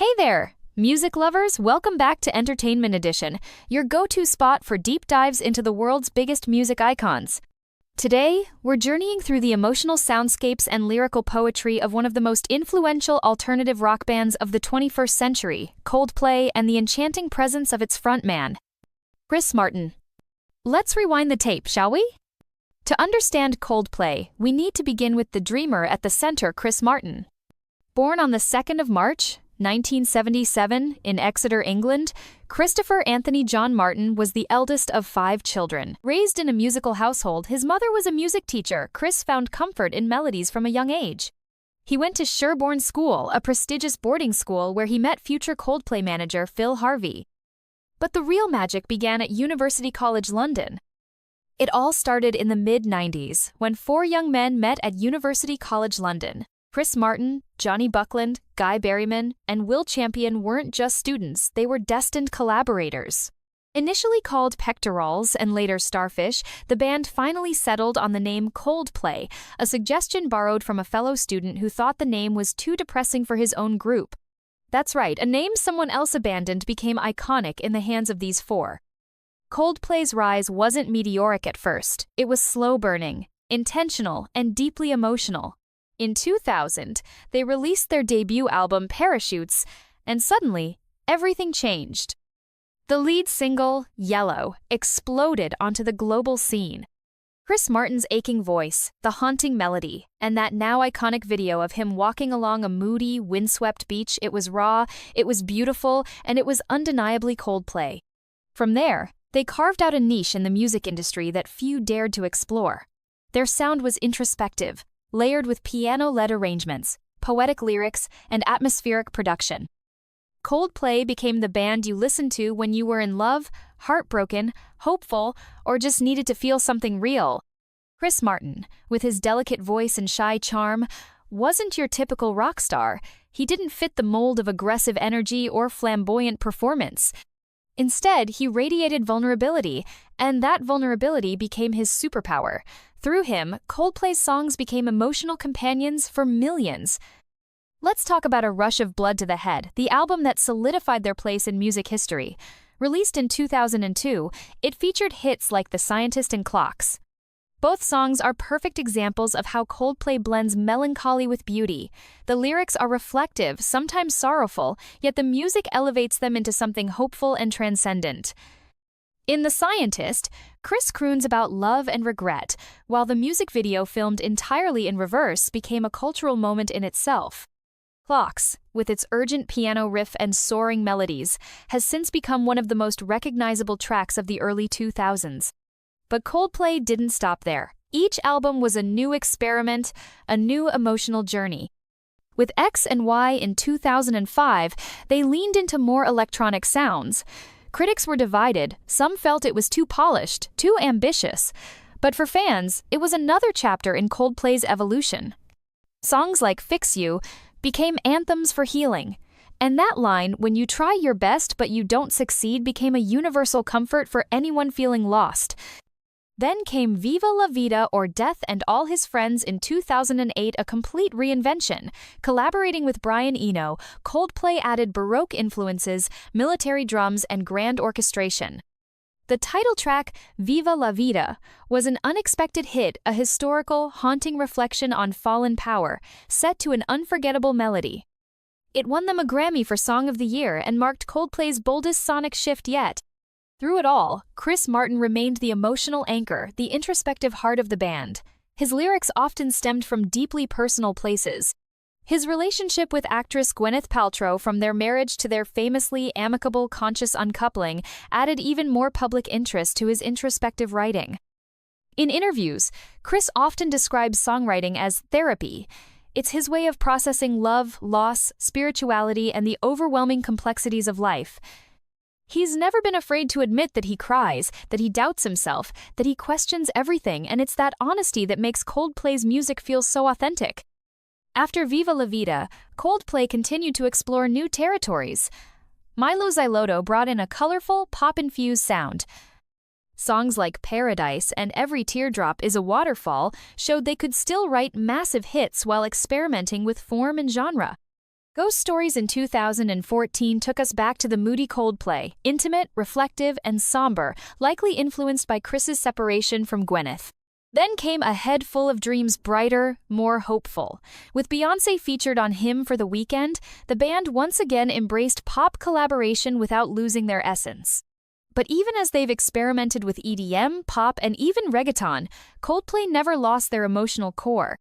Hey there, music lovers, welcome back to Entertainment Edition, your go-to spot for deep dives into the world's biggest music icons. Today, we're journeying through the emotional soundscapes and lyrical poetry of one of the most influential alternative rock bands of the 21st century, Coldplay, and the enchanting presence of its frontman, Chris Martin. Let's rewind the tape, shall we? To understand Coldplay, we need to begin with the dreamer at the center, Chris Martin. Born on the 2nd of March, 1977, in Exeter, England, Christopher Anthony John Martin was the eldest of 5 children. Raised in a musical household, his mother was a music teacher. Chris found comfort in melodies from a young age. He went to Sherborne School, a prestigious boarding school where he met future Coldplay manager Phil Harvey. But the real magic began at University College London. It all started in the mid-90s, when 4 young men met at University College London. Chris Martin, Johnny Buckland, Guy Berryman, and Will Champion weren't just students, they were destined collaborators. Initially called Pectorals and later Starfish, the band finally settled on the name Coldplay, a suggestion borrowed from a fellow student who thought the name was too depressing for his own group. That's right, a name someone else abandoned became iconic in the hands of these 4. Coldplay's rise wasn't meteoric at first, it was slow-burning, intentional, and deeply emotional. In 2000, they released their debut album Parachutes, and suddenly, everything changed. The lead single, Yellow, exploded onto the global scene. Chris Martin's aching voice, the haunting melody, and that now iconic video of him walking along a moody, windswept beach, it was raw, it was beautiful, and it was undeniably Coldplay. From there, they carved out a niche in the music industry that few dared to explore. Their sound was introspective, layered with piano-led arrangements, poetic lyrics, and atmospheric production. Coldplay became the band you listened to when you were in love, heartbroken, hopeful, or just needed to feel something real. Chris Martin, with his delicate voice and shy charm, wasn't your typical rock star. He didn't fit the mold of aggressive energy or flamboyant performance. Instead, he radiated vulnerability, and that vulnerability became his superpower. Through him, Coldplay's songs became emotional companions for millions. Let's talk about A Rush of Blood to the Head, the album that solidified their place in music history. Released in 2002, it featured hits like The Scientist and Clocks. Both songs are perfect examples of how Coldplay blends melancholy with beauty. The lyrics are reflective, sometimes sorrowful, yet the music elevates them into something hopeful and transcendent. In The Scientist, Chris croons about love and regret, while the music video, filmed entirely in reverse, became a cultural moment in itself. Clocks, with its urgent piano riff and soaring melodies, has since become one of the most recognizable tracks of the early 2000s. But Coldplay didn't stop there. Each album was a new experiment, a new emotional journey. With X and Y in 2005, they leaned into more electronic sounds. Critics were divided. Some felt it was too polished, too ambitious. But for fans, it was another chapter in Coldplay's evolution. Songs like Fix You became anthems for healing. And that line, when you try your best but you don't succeed, became a universal comfort for anyone feeling lost. Then came Viva La Vida or Death and All His Friends in 2008, a complete reinvention. Collaborating with Brian Eno, Coldplay added Baroque influences, military drums, and grand orchestration. The title track, Viva La Vida, was an unexpected hit, a historical, haunting reflection on fallen power, set to an unforgettable melody. It won them a Grammy for Song of the Year and marked Coldplay's boldest sonic shift yet. Through it all, Chris Martin remained the emotional anchor, the introspective heart of the band. His lyrics often stemmed from deeply personal places. His relationship with actress Gwyneth Paltrow, from their marriage to their famously amicable conscious uncoupling, added even more public interest to his introspective writing. In interviews, Chris often describes songwriting as therapy. It's his way of processing love, loss, spirituality, and the overwhelming complexities of life. He's never been afraid to admit that he cries, that he doubts himself, that he questions everything, and it's that honesty that makes Coldplay's music feel so authentic. After Viva La Vida, Coldplay continued to explore new territories. Milo Xyloto brought in a colorful, pop-infused sound. Songs like Paradise and Every Teardrop is a Waterfall showed they could still write massive hits while experimenting with form and genre. Ghost Stories in 2014 took us back to the moody Coldplay, intimate, reflective, and somber, likely influenced by Chris's separation from Gwyneth. Then came A Head Full of Dreams, brighter, more hopeful. With Beyoncé featured on Him for the Weekend, the band once again embraced pop collaboration without losing their essence. But even as they've experimented with EDM, pop, and even reggaeton, Coldplay never lost their emotional core.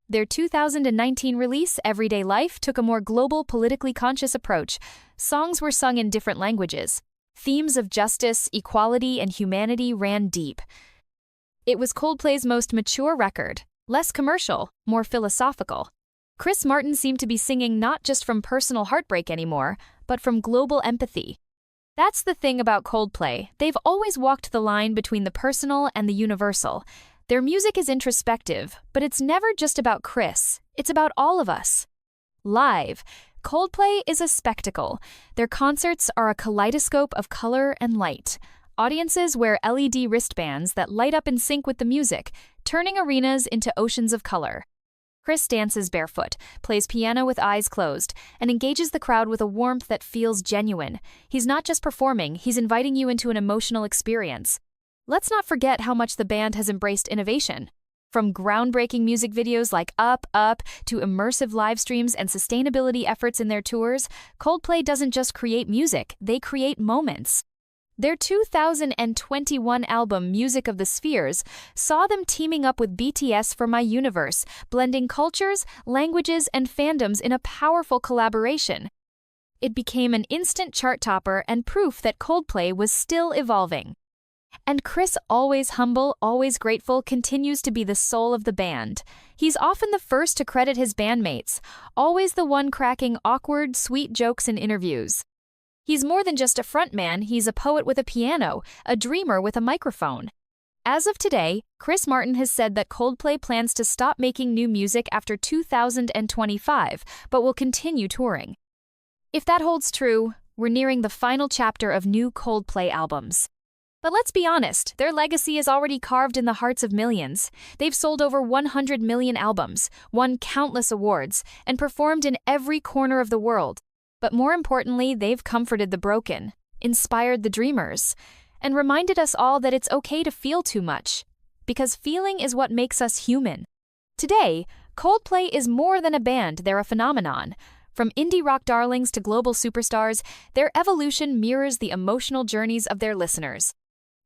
Their 2019 release, Everyday Life, took a more global, politically conscious approach. Songs were sung in different languages. Themes of justice, equality, and humanity ran deep. It was Coldplay's most mature record, less commercial, more philosophical. Chris Martin seemed to be singing not just from personal heartbreak anymore, but from global empathy. That's the thing about Coldplay. They've always walked the line between the personal and the universal. Their music is introspective, but it's never just about Chris. It's about all of us. Live, Coldplay is a spectacle. Their concerts are a kaleidoscope of color and light. Audiences wear LED wristbands that light up in sync with the music, turning arenas into oceans of color. Chris dances barefoot, plays piano with eyes closed, and engages the crowd with a warmth that feels genuine. He's not just performing, he's inviting you into an emotional experience. Let's not forget how much the band has embraced innovation. From groundbreaking music videos like Up, Up, to immersive live streams and sustainability efforts in their tours, Coldplay doesn't just create music, they create moments. Their 2021 album, Music of the Spheres, saw them teaming up with BTS for My Universe, blending cultures, languages, and fandoms in a powerful collaboration. It became an instant chart topper and proof that Coldplay was still evolving. And Chris, always humble, always grateful, continues to be the soul of the band. He's often the first to credit his bandmates, always the one cracking awkward, sweet jokes in interviews. He's more than just a frontman, he's a poet with a piano, a dreamer with a microphone. As of today, Chris Martin has said that Coldplay plans to stop making new music after 2025, but will continue touring. If that holds true, we're nearing the final chapter of new Coldplay albums. But let's be honest, their legacy is already carved in the hearts of millions. They've sold over 100 million albums, won countless awards, and performed in every corner of the world. But more importantly, they've comforted the broken, inspired the dreamers, and reminded us all that it's okay to feel too much, because feeling is what makes us human. Today, Coldplay is more than a band, they're a phenomenon. From indie rock darlings to global superstars, their evolution mirrors the emotional journeys of their listeners.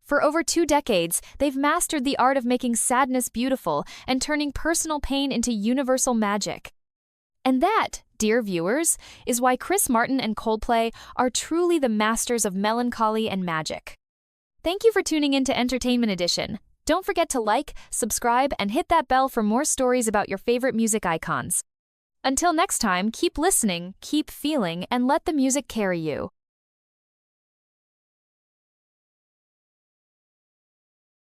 For over 2 decades, they've mastered the art of making sadness beautiful and turning personal pain into universal magic. And that, dear viewers, is why Chris Martin and Coldplay are truly the masters of melancholy and magic. Thank you for tuning in to Entertainment Edition. Don't forget to like, subscribe, and hit that bell for more stories about your favorite music icons. Until next time, keep listening, keep feeling, and let the music carry you.